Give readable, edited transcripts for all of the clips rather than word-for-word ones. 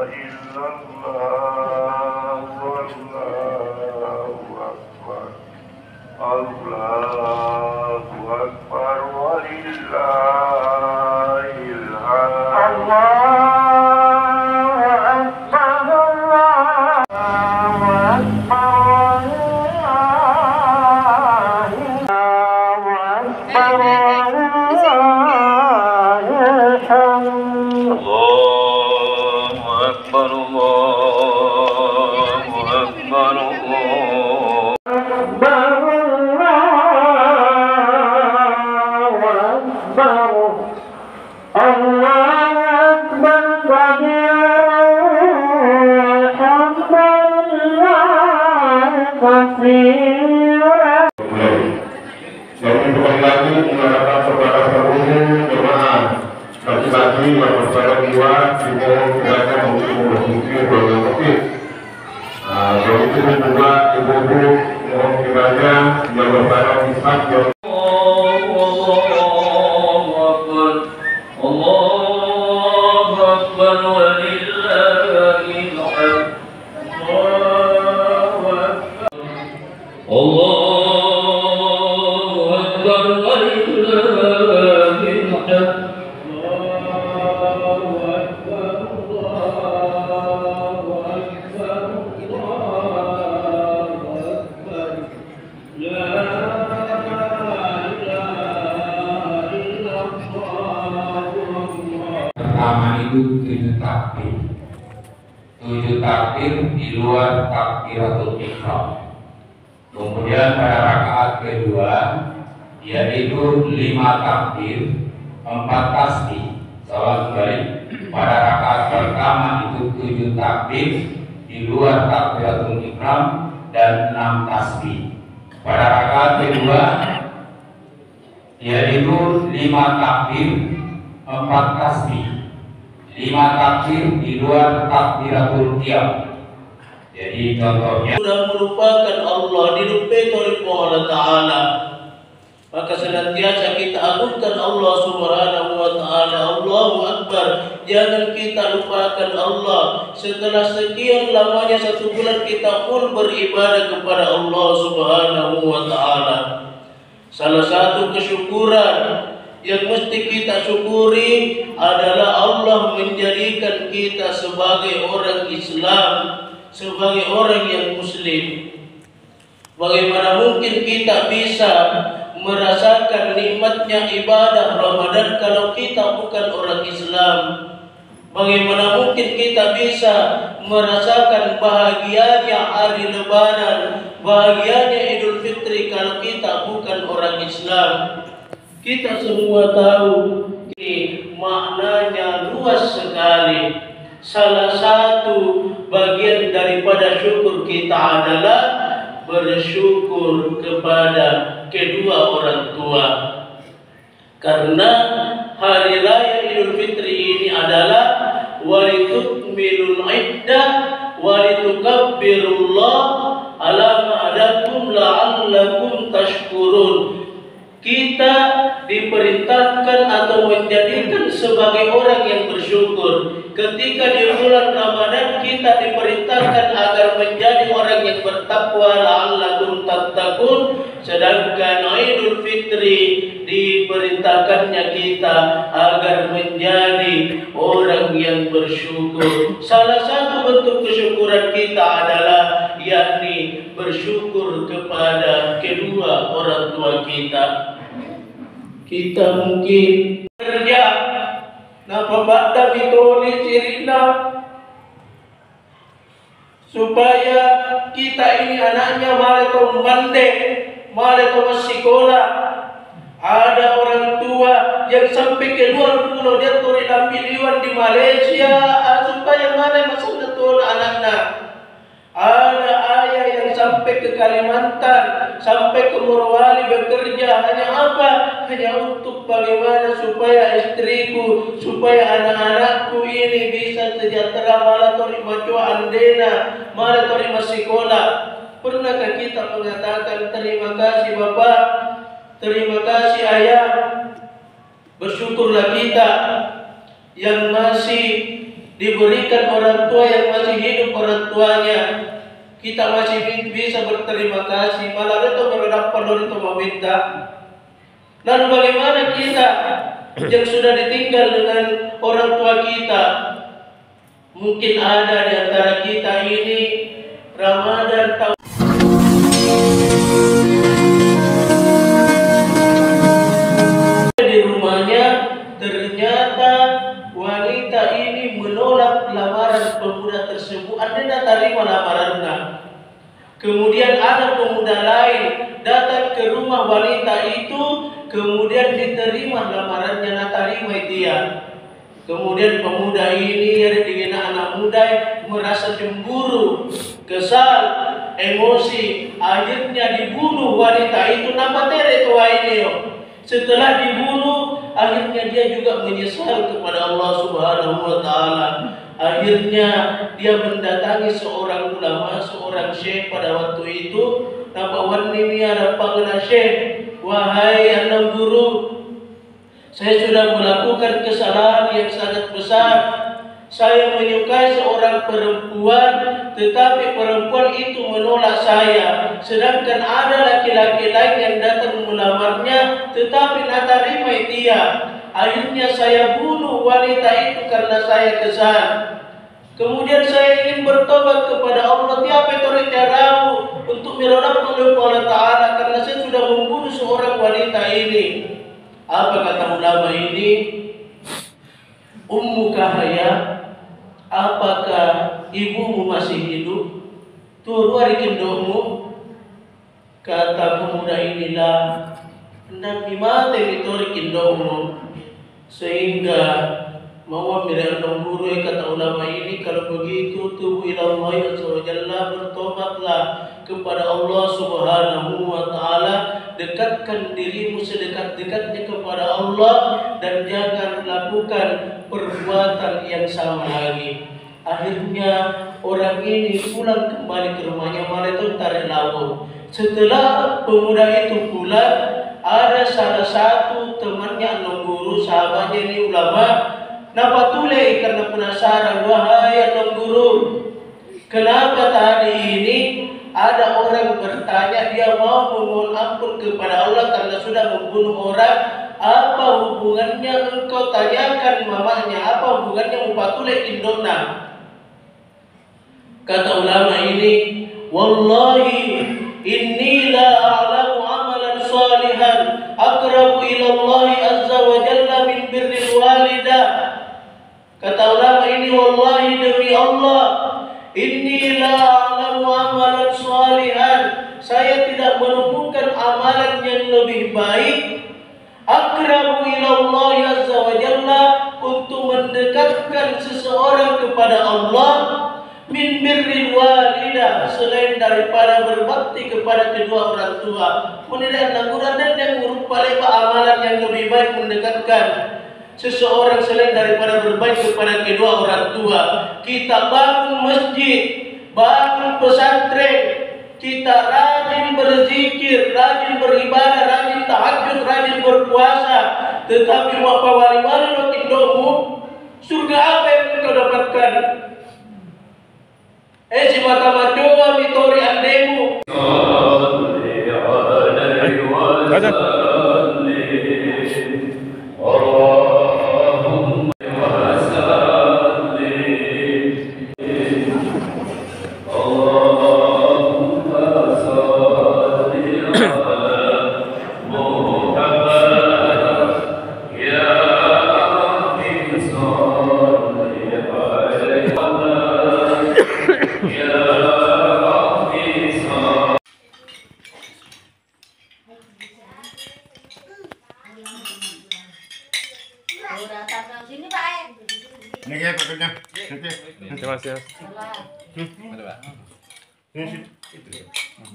إلا الله والله أكبر الله أكبر ولله الحمد Pertama itu 7 takbir. 7 takbir di luar takbiratul ihram. Kemudian pada rakaat kedua yaitu 5 takbir, 4 tasbih. Salat balik. Pada rakaat pertama itu 7 takbir di luar takbiratul ihram dan 6 tasbih. Pada rakaat kedua yaitu 5 takbir, 4 tasbih. 5 takbir di luar takbiratul qiyam. Jadi contohnya sudah melupakan Allah, dilupakan oleh Allah Ta'ala, maka senantiasa kita agungkan Allah Subhanahu wa Ta'ala. Allahu Akbar. Jangan kita lupakan Allah. Setelah sekian lamanya 1 bulan kita pun beribadah kepada Allah Subhanahu wa Ta'ala. Salah satu kesyukuran yang mesti kita syukuri adalah Allah menjadikan kita sebagai orang Islam, sebagai orang yang Muslim. Bagaimana mungkin kita bisa merasakan nikmatnya ibadah Ramadan kalau kita bukan orang Islam? Bagaimana mungkin kita bisa merasakan bahagianya hari Lebaran, bahagianya Idul Fitri kalau kita bukan orang Islam? Kita semua tahu ini maknanya luas sekali. Salah satu bagian daripada syukur kita adalah bersyukur kepada kedua orang tua. Karena hari raya Idul Fitri ini adalah walitukmilul iddah walitukabbirullah ala ma adakum la'allakum tashkurun. Kita diperintahkan atau menjadikan sebagai orang yang bersyukur. Ketika di bulan Ramadan kita diperintahkan agar menjadi orang yang bertakwa, la'allakum tattaqun. Sedangkan Idul Fitri diperintahkannya kita agar menjadi orang yang bersyukur. Salah satu bentuk kesyukuran kita adalah yakni bersyukur kepada kedua orang tua kita. Kita mungkin kerja napabakda mitoli cirina supaya kita ini anaknya maleto mande, maleto masikola. Ada orang tua yang sampai keluar pulau dia tori lambiliwan di Malaysia supaya mana masuk betul anaknya. Ada ayah yang sampai ke Kalimantan, sampai ke Morowali bekerja hanya apa? Hanya untuk bagaimana supaya istriku, supaya anak-anakku ini bisa sejahtera, malah tori macua andena, malah tori masikola. Pernahkah kita mengatakan terima kasih Bapak, terima kasih Ayah? Bersyukurlah kita yang masih diberikan orang tua yang masih hidup orang tuanya, kita masih bisa berterima kasih, malah itu berdapat itu meminta. Lalu bagaimana kita yang sudah ditinggal dengan orang tua kita? Mungkin ada di antara kita ini Ramadan tahun di rumahnya, ternyata wanita ini menolak lamaran pemuda tersebut. Anda terima lamarannya. Kemudian ada pemuda lain datang ke rumah wanita itu, kemudian diterima lamarannya, terima dia. Kemudian pemuda ini dengan anak muda merasa cemburu, kesal, emosi, akhirnya dibunuh wanita itu. Nampak tere tua ini. Setelah dibunuh, akhirnya dia juga menyesal kepada Allah Subhanahu wa Ta'ala. Akhirnya dia mendatangi seorang ulama, seorang syekh pada waktu itu. Nampak wani ada panggilan syekh, wahai anak guru, saya sudah melakukan kesalahan yang sangat besar. Saya menyukai seorang perempuan, tetapi perempuan itu menolak saya. Sedangkan ada laki-laki lain yang datang melamarnya, tetapi tak terima dia. Akhirnya saya bunuh wanita itu karena saya kesal. Kemudian saya ingin bertobat kepada Allah. Tiap itu tahu untuk merodap oleh Allah Ta'ala karena saya sudah membunuh seorang wanita ini. Apa kata ulama ini? Ummuka haya, apakah ibumu masih hidup? Turu hari kindomu. Kata pemuda inilah, hendak mati mitori kindomu. Sehingga mau ambil guru, kata ulama ini, kalau begitu tubuh ilallah azza wa jalla, bertobatlah kepada Allah Subhanahu wa Ta'ala, dekatkan dirimu sedekat-dekatnya kepada Allah dan jangan lakukan perbuatan yang sama lagi. Akhirnya orang ini pulang kembali ke rumahnya, malah itu tarik laut. Setelah pemuda itu pulang, ada salah satu temannya guru, sahabatnya ini ulama, napa tule karena penasaran, wahai guru, kenapa tadi ini ada orang bertanya, dia mau memohon ampun kepada Allah karena sudah membunuh orang. Apa hubungannya engkau tanyakan mamanya? Apa hubungannya mupatule indona? Kata ulama ini, wallahi inni la a'lamu amalan salihan aqrabu ila Allah azza wa jalla min birril walidah. Kata ulama ini, wallahi demi Allah, inni la a'lamu amalan salihan, saya tidak menemukan amalan yang lebih baik, aqrabu ila Allah azza wa jalla, untuk mendekatkan seseorang kepada Allah, min birril walidah, selain daripada berbakti kepada kedua orang tua. Menilai angguran dan yang merupakan amalan yang lebih baik mendekatkan seseorang selain daripada berbaik kepada kedua orang tua. Kita bangun masjid, bangun pesantren, kita rajin berzikir, rajin beribadah, rajin tahajud, rajin berpuasa, tetapi apa wali-wali lo tindomu, surga apa yang kita dapatkan? Si mata-mata mitori andemu. Ini ya paketnya. Terima kasih. Ada Pak.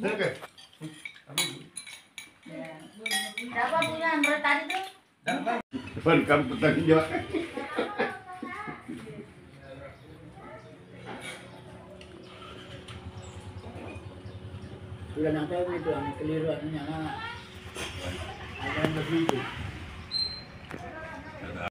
Oke. Berapa punya Android tadi tuh? Depan kamu bertanggung jawab. Sudah nanti itu yang keliru artinya ada yang begitu.